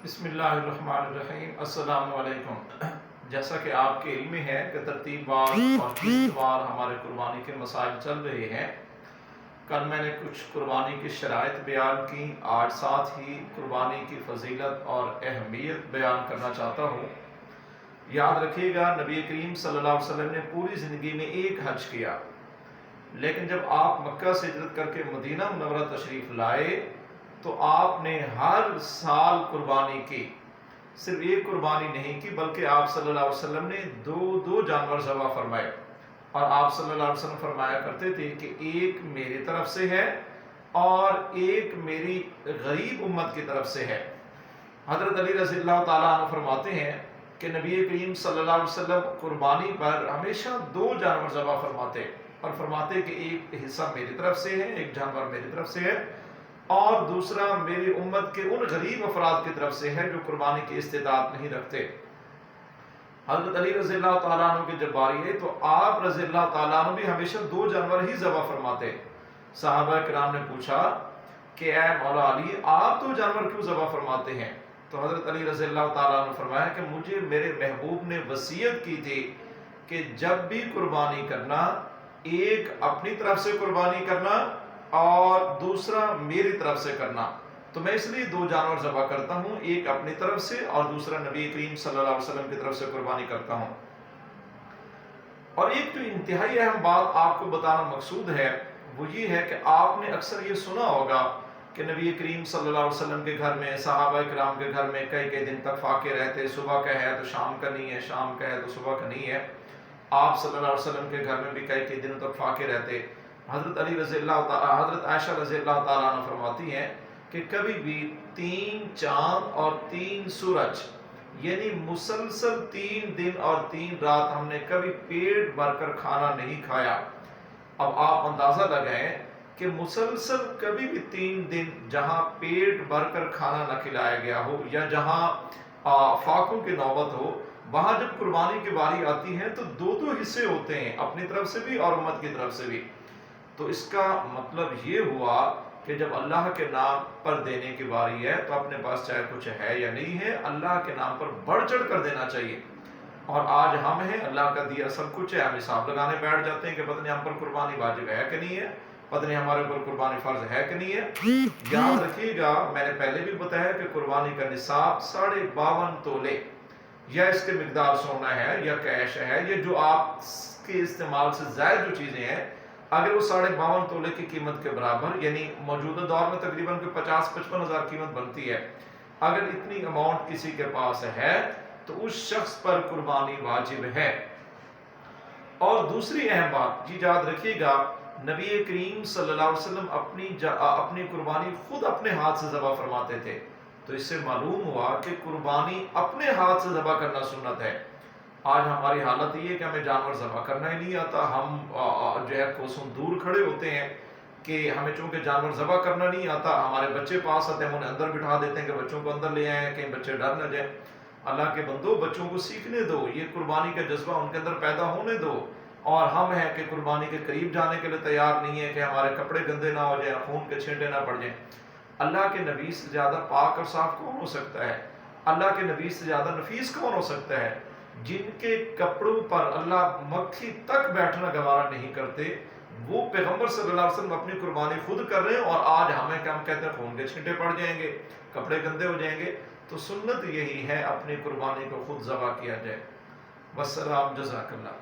بسم اللہ الرحمن الرحیم۔ السلام علیکم۔ جیسا کہ آپ کے علم میں ہے کہ ترتیب وار اور قسط وار ہمارے قربانی کے مسائل چل رہے ہیں۔ کل میں نے کچھ قربانی کی شرائط بیان کی، آج ساتھ ہی قربانی کی فضیلت اور اہمیت بیان کرنا چاہتا ہوں۔ یاد رکھیے گا، نبی کریم صلی اللہ علیہ وسلم نے پوری زندگی میں ایک حج کیا، لیکن جب آپ مکہ سے ہجرت کر کے مدینہ منورہ تشریف لائے تو آپ نے ہر سال قربانی کی۔ صرف ایک قربانی نہیں کی، بلکہ آپ صلی اللہ علیہ وسلم نے دو جانور ذبح فرمائے، اور آپ صلی اللہ علیہ وسلم فرمایا کرتے تھے کہ ایک میری طرف سے ہے اور ایک میری غریب امت کی طرف سے ہے۔ حضرت علی رضی اللہ تعالیٰ عنہ فرماتے ہیں کہ نبی کریم صلی اللہ علیہ وسلم قربانی پر ہمیشہ دو جانور ذبح فرماتے، اور فرماتے کہ ایک حصہ میری طرف سے ہے، ایک جانور میری طرف سے ہے، اور دوسرا میری امت کے ان غریب افراد کی طرف سے ہے جو قربانی کی استطاعت نہیں رکھتے۔ حضرت علی رضی اللہ تعالیٰ عنہ کی جب باری ہے تو آپ رضی اللہ تعالیٰ عنہ بھی ہمیشہ دو جانور ہی ذبح فرماتے۔ صحابہ کرام نے پوچھا کہ اے مولا علی، آپ دو جانور کیوں ذبح فرماتے ہیں؟ تو حضرت علی رضی اللہ تعالیٰ عنہ فرمایا کہ مجھے میرے محبوب نے وصیت کی تھی کہ جب بھی قربانی کرنا، ایک اپنی طرف سے قربانی کرنا اور دوسرا میری طرف سے کرنا، تو میں اس لیے دو جانور ذبح کرتا ہوں، ایک اپنی طرف سے اور دوسرا نبی کریم صلی اللہ علیہ وسلم کی طرف سے قربانی کرتا ہوں۔ اور ایک جو انتہائی اہم بات آپ کو بتانا مقصود ہے وہ یہ ہے کہ آپ نے اکثر یہ سنا ہوگا کہ نبی کریم صلی اللہ علیہ وسلم کے گھر میں، صحابہ کرام کے گھر میں کئی دن تک فاقے رہتے، صبح کا ہے تو شام کا نہیں ہے، شام کا ہے تو صبح کا نہیں ہے۔ آپ صلی اللہ علیہ وسلم کے گھر میں بھی کئی دنوں تک فاقے رہتے۔ حضرت عائشہ رضی اللہ تعالیٰ عنہ فرماتی ہیں کہ کبھی بھی 3 چاند اور 3 سورج، یعنی مسلسل 3 دن اور 3 رات ہم نے کبھی پیٹ بھر کر کھانا نہیں کھایا۔ اب آپ اندازہ لگائیں کہ مسلسل کبھی بھی 3 دن جہاں پیٹ بھر کر کھانا نہ کھلایا گیا ہو یا جہاں فاقوں کی نوبت ہو، وہاں جب قربانی کی باری آتی ہے تو دو حصے ہوتے ہیں، اپنی طرف سے بھی اور امت کی طرف سے بھی۔ تو اس کا مطلب یہ ہوا کہ جب اللہ کے نام پر دینے کی باری ہے تو اپنے پاس چاہے کچھ ہے یا نہیں ہے، اللہ کے نام پر بڑھ چڑھ کر دینا چاہیے۔ اور آج ہم ہیں، اللہ کا دیا سب کچھ ہے، ہم حساب لگانے بیٹھ جاتے ہیں کہ پتہ نہیں ہم پر قربانی واجب ہے کہ نہیں ہے، پتہ نہیں ہمارے اوپر قربانی فرض ہے کہ نہیں ہے۔ یاد رکھیے گا، میں نے پہلے بھی بتایا کہ قربانی کا نصاب 52.5 تولے یا اس کے مقدار سونا ہے یا کیش ہے، یا جو آپ کے استعمال سے زائد جو چیزیں ہیں، اگر وہ 52.5 تولے کی قیمت کے برابر، یعنی موجودہ دور میں تقریباً 50-55 ہزار قیمت بنتی ہے، اگر اتنی اماؤنٹ کسی کے پاس ہے تو اس شخص پر قربانی واجب ہے۔ اور دوسری اہم بات یہ یاد رکھیے گا، نبی کریم صلی اللہ علیہ وسلم اپنی قربانی خود اپنے ہاتھ سے ذبح فرماتے تھے، تو اس سے معلوم ہوا کہ قربانی اپنے ہاتھ سے ذبح کرنا سنت ہے۔ آج ہماری حالت یہ ہے کہ ہمیں جانور ذبح کرنا ہی نہیں آتا، ہم جو ہے کوسوں دور کھڑے ہوتے ہیں کہ ہمیں چونکہ جانور ذبح کرنا نہیں آتا، ہمارے بچے پاس آتے ہیں، ہم انہیں اندر بٹھا دیتے ہیں کہ بچوں کو اندر لے آئیں، کہیں بچے ڈر نہ جائیں۔ اللہ کے بندو، بچوں کو سیکھنے دو، یہ قربانی کا جذبہ ان کے اندر پیدا ہونے دو۔ اور ہم ہیں کہ قربانی کے قریب جانے کے لیے تیار نہیں ہے کہ ہمارے کپڑے گندے نہ ہو جائیں، خون کے چھینٹے نہ پڑ جائیں۔ اللہ کے نبی سے زیادہ پاک اور صاف کون ہو سکتا ہے؟ اللہ کے نبی سے زیادہ نفیس کون ہو سکتا ہے؟ جن کے کپڑوں پر اللہ مکھی تک بیٹھنا گوارا نہیں کرتے، وہ پیغمبر صلی اللہ علیہ وسلم اپنی قربانی خود کر رہے ہیں، اور آج ہمیں کہ ہم کہتے ہیں خون کے چھینٹے پڑ جائیں گے، کپڑے گندے ہو جائیں گے۔ تو سنت یہی ہے، اپنی قربانی کو خود ذبح کیا جائے۔ والسلام، جزاک اللہ۔